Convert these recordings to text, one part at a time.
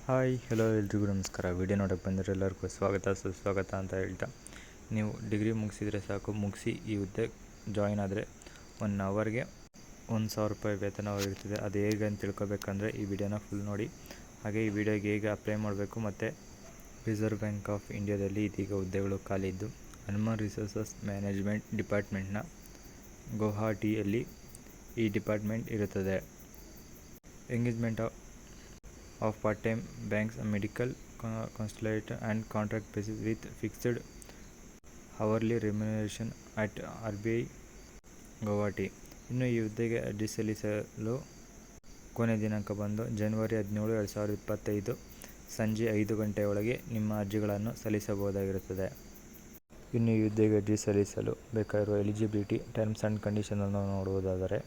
Hi hello ಎಲ್ರಿಗೂ ನಮಸ್ಕಾರ. Video ನೋಡೋಕ್ಕೆ ಬಂದರೆ ಎಲ್ಲರಿಗೂ ಸ್ವಾಗತ ಸುಸ್ವಾಗತ ಅಂತ ಹೇಳ್ತಾ, ನೀವು ಡಿಗ್ರಿ ಮುಗಿಸಿದರೆ ಸಾಕು, ಮುಗಿಸಿ ಈ ಹುದ್ದೆ ಜಾಯಿನ್ ಆದರೆ 1 ಅವರ್ಗೆ 1,000 ರೂಪಾಯಿ ವೇತನವಾಗಿರ್ತದೆ. ಅದು ಹೇಗೆ ಅಂತ ತಿಳ್ಕೊಬೇಕಂದ್ರೆ ಈ ವಿಡಿಯೋನ ಫುಲ್ ನೋಡಿ. ಹಾಗೆ ಈ ವಿಡಿಯೋಗೆ ಹೇಗೆ ಅಪ್ಲೈ ಮಾಡಬೇಕು ಮತ್ತು ರಿಸರ್ವ್ ಬ್ಯಾಂಕ್ ಆಫ್ ಇಂಡಿಯಾದಲ್ಲಿ ಇದೀಗ ಹುದ್ದೆಗಳು ಖಾಲಿ ಇದ್ದು ಹ್ಯೂಮನ್ ರಿಸೋರ್ಸಸ್ ಮ್ಯಾನೇಜ್ಮೆಂಟ್ ಡಿಪಾರ್ಟ್ಮೆಂಟ್ನ ಗುವಾಹಟಿಯಲ್ಲಿ ಈ ಡಿಪಾರ್ಟ್ಮೆಂಟ್ ಇರುತ್ತದೆ. Engagement of part-time banks, medical consulate and contract basis with fixed hourly remuneration at RBI Guwahati. ಇನ್ನು ಈ ಹುದ್ದೆಗೆ ಅರ್ಜಿ ಸಲ್ಲಿಸಲು ಕೊನೆ ದಿನಾಂಕ ಬಂದು ಜನವರಿ 17, 2025 ಸಂಜೆ 5 ಗಂಟೆಯೊಳಗೆ ನಿಮ್ಮ ಅರ್ಜಿಗಳನ್ನು ಸಲ್ಲಿಸಬಹುದಾಗಿರುತ್ತದೆ. ಇನ್ನು ಈ ಹುದ್ದೆಗೆ ಅರ್ಜಿ ಸಲ್ಲಿಸಲು ಬೇಕಾಗಿರುವ ಎಲಿಜಿಬಿಲಿಟಿ ಟರ್ಮ್ಸ್ ಆ್ಯಂಡ್ ಕಂಡೀಷನನ್ನು ನೋಡುವುದಾದರೆ,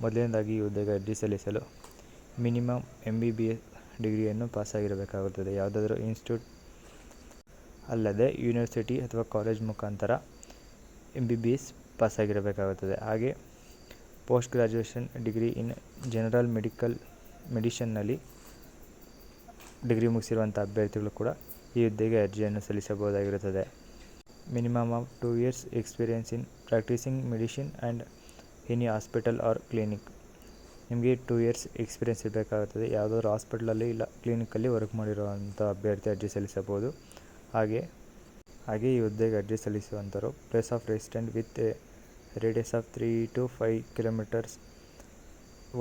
ಮೊದಲನೇದಾಗಿ ಈ ಹುದ್ದೆಗೆ ಅರ್ಜಿ ಸಲ್ಲಿಸಲು ಮಿನಿಮಮ್ MBBS ಡಿಗ್ರಿಯನ್ನು ಪಾಸಾಗಿರಬೇಕಾಗುತ್ತದೆ. ಯಾವುದಾದ್ರೂ ಇನ್ಸ್ಟಿಟ್ಯೂಟ್ ಅಲ್ಲದೆ ಯೂನಿವರ್ಸಿಟಿ ಅಥವಾ ಕಾಲೇಜ್ ಮುಖಾಂತರ MBBS ಪಾಸಾಗಿರಬೇಕಾಗುತ್ತದೆ. ಹಾಗೆ post graduation degree in general ಮೆಡಿಷನ್ನಲ್ಲಿ ಡಿಗ್ರಿ ಮುಗಿಸಿರುವಂಥ ಅಭ್ಯರ್ಥಿಗಳು ಕೂಡ ಈ ಹುದ್ದೆಗೆ ಅರ್ಜಿಯನ್ನು ಸಲ್ಲಿಸಬಹುದಾಗಿರುತ್ತದೆ. Minimum of 2 years experience in practising medicine and any hospital or clinic. ನಿಮಗೆ 2 years ಎಕ್ಸ್ಪೀರಿಯೆನ್ಸ್ ಇರಬೇಕಾಗುತ್ತದೆ. ಯಾವುದಾದ್ರೂ ಹಾಸ್ಪಿಟಲಲ್ಲಿ ಇಲ್ಲ ಕ್ಲಿನಿಕಲ್ಲಿ ವರ್ಕ್ ಮಾಡಿರುವಂಥ ಅಭ್ಯರ್ಥಿ ಅರ್ಜಿ ಸಲ್ಲಿಸಬಹುದು. ಹಾಗೆ ಈ ಹುದ್ದೆಗೆ ಅರ್ಜಿ ಸಲ್ಲಿಸುವಂಥವರು place of resident with a radius of 3 to 5 kilometers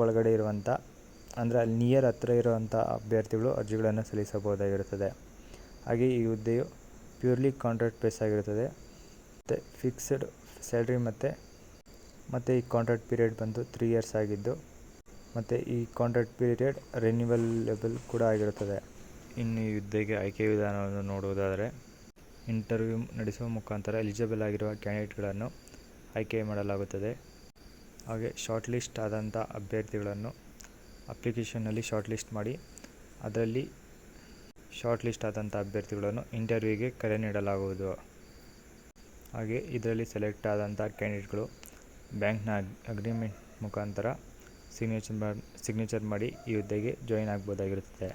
ಒಳಗಡೆ ಇರುವಂಥ, ಅಂದರೆ ಅಲ್ಲಿ ನಿಯರ್ ಹತ್ತಿರ ಇರುವಂಥ ಅಭ್ಯರ್ಥಿಗಳು ಅರ್ಜಿಗಳನ್ನು ಸಲ್ಲಿಸಬಹುದಾಗಿರುತ್ತದೆ. ಹಾಗೆ ಈ ಹುದ್ದೆಯು ಪ್ಯೂರ್ಲಿ ಕಾಂಟ್ರಾಕ್ಟ್ ಬೇಸ್ ಆಗಿರುತ್ತದೆ ಮತ್ತು ಫಿಕ್ಸ್ಡ್ ಸ್ಯಾಲ್ರಿ ಮತ್ತು ಈ ಕಾಂಟ್ರಾಕ್ಟ್ ಪೀರಿಯಡ್ ಬಂದು 3 years ಆಗಿದ್ದು ಮತ್ತು ಈ ಕಾಂಟ್ರಾಕ್ಟ್ ಪೀರಿಯಡ್ ರಿನ್ಯೂವಲೇಬಲ್ ಕೂಡ ಆಗಿರುತ್ತದೆ. ಇನ್ನು ಈ ಹುದ್ದೆಗೆ ಆಯ್ಕೆ ವಿಧಾನವನ್ನು ನೋಡುವುದಾದರೆ, ಇಂಟರ್ವ್ಯೂ ನಡೆಸುವ ಮುಖಾಂತರ ಎಲಿಜಿಬಲ್ ಆಗಿರುವ ಕ್ಯಾಂಡಿಡೇಟ್ಗಳನ್ನು ಆಯ್ಕೆ ಮಾಡಲಾಗುತ್ತದೆ. ಹಾಗೆ ಶಾರ್ಟ್ ಲಿಸ್ಟ್ ಆದಂಥ ಅಭ್ಯರ್ಥಿಗಳನ್ನು ಅಪ್ಲಿಕೇಶನ್ನಲ್ಲಿ ಶಾರ್ಟ್ ಲಿಸ್ಟ್ ಮಾಡಿ ಅದರಲ್ಲಿ ಶಾರ್ಟ್ ಲಿಸ್ಟ್ ಆದಂಥ ಅಭ್ಯರ್ಥಿಗಳನ್ನು ಇಂಟರ್ವ್ಯೂಗೆ ಕರೆ ನೀಡಲಾಗುವುದು. ಹಾಗೆ ಇದರಲ್ಲಿ ಸೆಲೆಕ್ಟ್ ಆದಂಥ ಕ್ಯಾಂಡಿಡೇಟ್ಗಳು ಬ್ಯಾಂಕ್ನ ಅಗ್ರಿಮೆಂಟ್ ಮುಖಾಂತರ ಸಿಗ್ನೇಚರ್ ಮಾಡಿ ಈ ಹುದ್ದೆಗೆ ಜಾಯಿನ್ ಆಗ್ಬೋದಾಗಿರುತ್ತದೆ.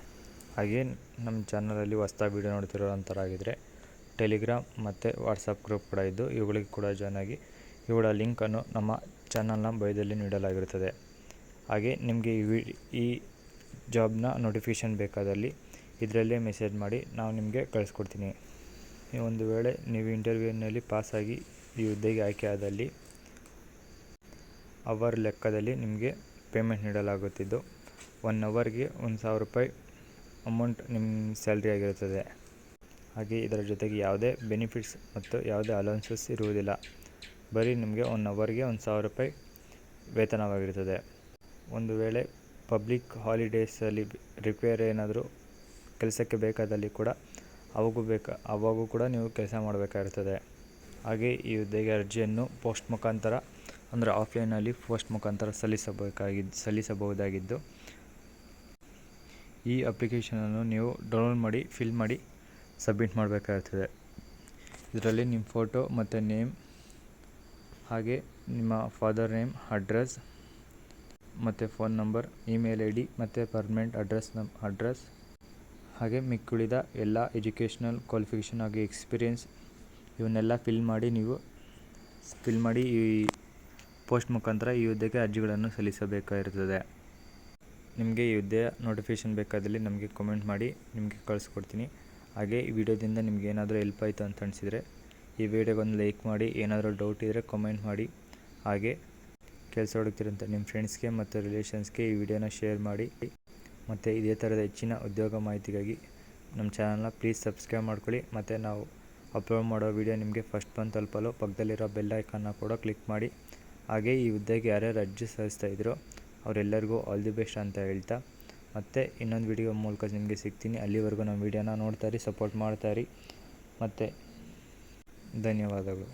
ಹಾಗೆ ನಮ್ಮ ಚಾನಲಲ್ಲಿ ಹೊಸ್ದಾಗಿ ವಿಡಿಯೋ ನೋಡ್ತಿರೋಂಥರಾಗಿದ್ದರೆ ಟೆಲಿಗ್ರಾಮ್ ಮತ್ತು ವಾಟ್ಸಪ್ ಗ್ರೂಪ್ ಕೂಡ ಇದ್ದು ಇವುಗಳಿಗೆ ಕೂಡ ಜಾಯ್ನ್ ಆಗಿ. ಇವುಗಳ ಲಿಂಕನ್ನು ನಮ್ಮ ಚಾನಲ್ನ ಬಯೋದಲ್ಲಿ ನೀಡಲಾಗಿರುತ್ತದೆ. ಹಾಗೆ ನಿಮಗೆ ಈ ಜಾಬ್ನ ನೋಟಿಫಿಕೇಷನ್ ಬೇಕಾದಲ್ಲಿ ಇದರಲ್ಲೇ ಮೆಸೇಜ್ ಮಾಡಿ ನಾವು ನಿಮಗೆ ಕಳಿಸ್ಕೊಡ್ತೀನಿ. ಒಂದು ವೇಳೆ ನೀವು ಇಂಟರ್ವ್ಯೂನಲ್ಲಿ ಪಾಸಾಗಿ ಈ ಹುದ್ದೆಗೆ ಆಯ್ಕೆ ಆದಲ್ಲಿ ಅವರ್ ಲೆಕ್ಕದಲ್ಲಿ ನಿಮಗೆ ಪೇಮೆಂಟ್ ನೀಡಲಾಗುತ್ತಿದ್ದು 1 ಅವರ್ಗೆ 1,000 ರೂಪಾಯಿ ಅಮೌಂಟ್ ನಿಮ್ಮ ಸ್ಯಾಲ್ರಿ ಆಗಿರುತ್ತದೆ. ಹಾಗೆ ಇದರ ಜೊತೆಗೆ ಯಾವುದೇ ಬೆನಿಫಿಟ್ಸ್ ಮತ್ತು ಯಾವುದೇ ಅಲೌನ್ಸಸ್ ಇರುವುದಿಲ್ಲ. ಬರೀ ನಿಮಗೆ 1 ಅವರ್ಗೆ 1,000 ರೂಪಾಯಿ ವೇತನವಾಗಿರುತ್ತದೆ. ಒಂದು ವೇಳೆ ಪಬ್ಲಿಕ್ ಹಾಲಿಡೇಸಲ್ಲಿ ರಿಪೇರ್ ಏನಾದರೂ ಕೆಲಸಕ್ಕೆ ಬೇಕಾದಲ್ಲಿ ಕೂಡ ಅವಾಗೂ ಕೂಡ ನೀವು ಕೆಲಸ ಮಾಡಬೇಕಾಗಿರ್ತದೆ. ಹಾಗೆ ಈ ಹುದ್ದೆಗೆ ಅರ್ಜಿಯನ್ನು ಪೋಸ್ಟ್ ಮುಖಾಂತರ, ಅಂದರೆ ಆಫ್ಲೈನಲ್ಲಿ ಪೋಸ್ಟ್ ಮುಖಾಂತರ ಸಲ್ಲಿಸಬಹುದಾಗಿದ್ದು ಈ ಅಪ್ಲಿಕೇಶನನ್ನು ನೀವು ಡೌನ್ಲೋಡ್ ಮಾಡಿ ಫಿಲ್ ಮಾಡಿ ಸಬ್ಮಿಟ್ ಮಾಡಬೇಕಾಗುತ್ತದೆ. ಇದರಲ್ಲಿ ನಿಮ್ಮ ಫೋಟೋ ಮತ್ತು ನೇಮ್, ಹಾಗೆ ನಿಮ್ಮ ಫಾದರ್ ನೇಮ್, ಅಡ್ರೆಸ್ ಮತ್ತು ಫೋನ್ ನಂಬರ್, ಇಮೇಲ್ ID ಮತ್ತು ಪರ್ಮನೆಂಟ್ ಅಡ್ರೆಸ್ ಹಾಗೆ ಮಿಕ್ಕುಳಿದ ಎಲ್ಲ ಎಜುಕೇಷನಲ್ ಕ್ವಾಲಿಫಿಕೇಷನ್ ಹಾಗೆ ಎಕ್ಸ್ಪೀರಿಯೆನ್ಸ್ ಇವನ್ನೆಲ್ಲ ಫಿಲ್ ಮಾಡಿ ಈ ಪೋಸ್ಟ್ ಮುಖಾಂತರ ಈ ಹುದ್ದೆಗೆ ಅರ್ಜಿಗಳನ್ನು ಸಲ್ಲಿಸಬೇಕಾಗಿರುತ್ತದೆ. ನಿಮಗೆ ಈ ಹುದ್ದೆಯ ನೋಟಿಫಿಕೇಷನ್ ಬೇಕಾದಲ್ಲಿ ನಮಗೆ ಕಮೆಂಟ್ ಮಾಡಿ, ನಿಮಗೆ ಕಳಿಸ್ಕೊಡ್ತೀನಿ. ಹಾಗೆ ಈ ವಿಡಿಯೋದಿಂದ ನಿಮ್ಗೆ ಏನಾದರೂ ಹೆಲ್ಪ್ ಆಯಿತು ಅಂತ ಅನಿಸಿದರೆ ಈ ವಿಡಿಯೋಗೊಂದು ಲೈಕ್ ಮಾಡಿ. ಏನಾದರೂ ಡೌಟ್ ಇದ್ದರೆ ಕಮೆಂಟ್ ಮಾಡಿ. ಹಾಗೆ ಕೆಲಸ ಹುಡುಕ್ತಿರೋಂಥ ನಿಮ್ಮ ಫ್ರೆಂಡ್ಸ್ಗೆ ಮತ್ತು ರಿಲೇಷನ್ಸ್ಗೆ ಈ ವಿಡಿಯೋನ ಶೇರ್ ಮಾಡಿ. ಮತ್ತು ಇದೇ ಥರದ ಹೆಚ್ಚಿನ ಉದ್ಯೋಗ ಮಾಹಿತಿಗಾಗಿ ನಮ್ಮ ಚಾನಲ್ನ ಪ್ಲೀಸ್ ಸಬ್ಸ್ಕ್ರೈಬ್ ಮಾಡ್ಕೊಳ್ಳಿ. ಮತ್ತು ನಾವು ಅಪ್ಲೋಡ್ ಮಾಡೋ ವಿಡಿಯೋ ನಿಮಗೆ ಫಸ್ಟ್ ಬಂದು ತಲುಪಲು ಪಕ್ಕದಲ್ಲಿರೋ ಬೆಲ್ ಐಕಾನ್ನ ಕೂಡ ಕ್ಲಿಕ್ ಮಾಡಿ. ಹಾಗೆ ಈ ಹುದ್ದೆಗೆ ಯಾರ್ಯಾರು ಅರ್ಜಿ ಸಲ್ಲಿಸ್ತಾ ಇದ್ರೋ ಅವರೆಲ್ಲರಿಗೂ ಆಲ್ ದಿ ಬೆಸ್ಟ್ ಅಂತ ಹೇಳ್ತಾ, ಮತ್ತು ಇನ್ನೊಂದು ವಿಡಿಯೋ ಮೂಲಕ ನಿಮಗೆ ಸಿಗ್ತೀನಿ. ಅಲ್ಲಿವರೆಗೂ ನಮ್ಮ ವಿಡಿಯೋನ ನೋಡ್ತಾಯಿರಿ, ಸಪೋರ್ಟ್ ಮಾಡ್ತಾಯಿರಿ. ಮತ್ತು ಧನ್ಯವಾದಗಳು.